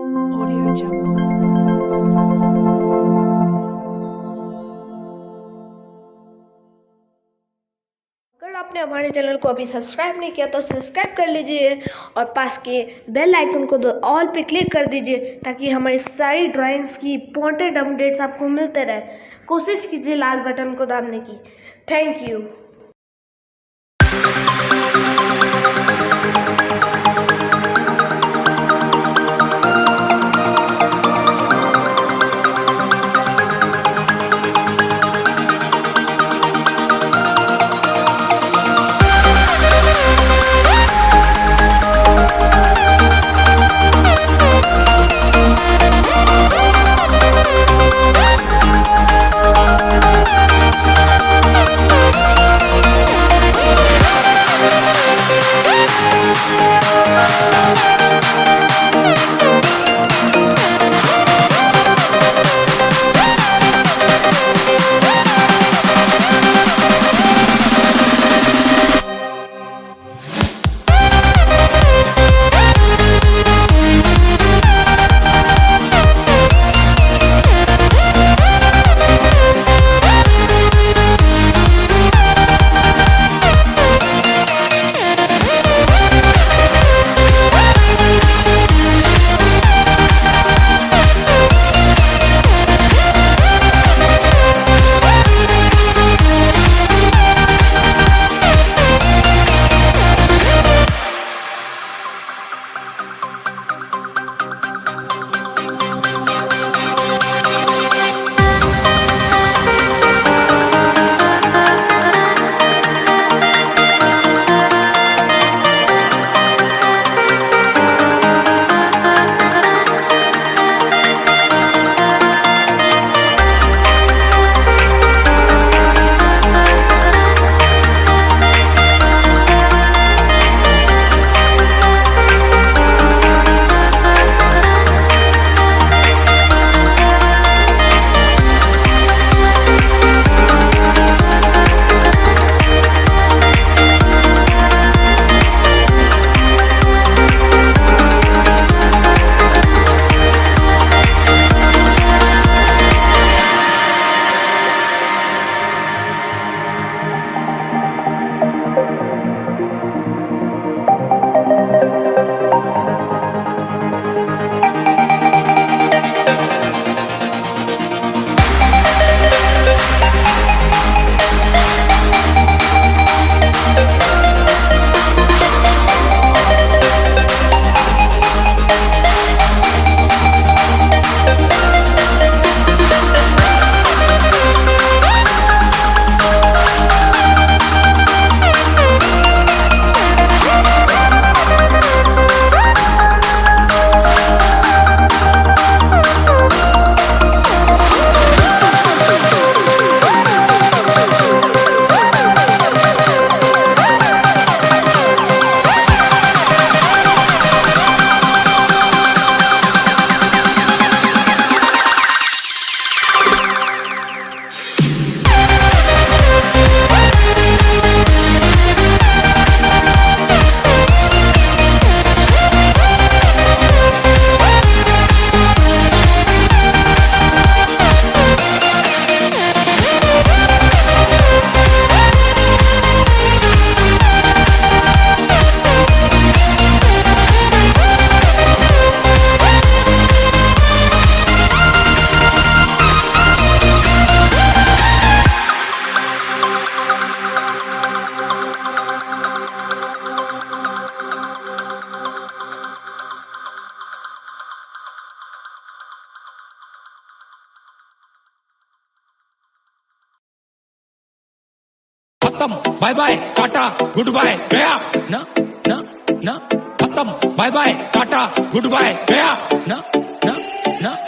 Audio Jungle. अगर आपने हमारे चैनल को अभी सब्सक्राइब नहीं किया तो सब्सक्राइब कर लीजिए और पास के बेल आइकन को ऑल पे क्लिक कर दीजिए ताकि हमारी सारी ड्राइंग्स की इंपॉर्टेंट अपडेट्स आपको मिलते रहे। कोशिश कीजिए लाल बटन को दबाने की। Thank you. खत्म bye bye ta-ta goodbye गया ना ना ना खत्म bye bye ta-ta goodbye गया ना ना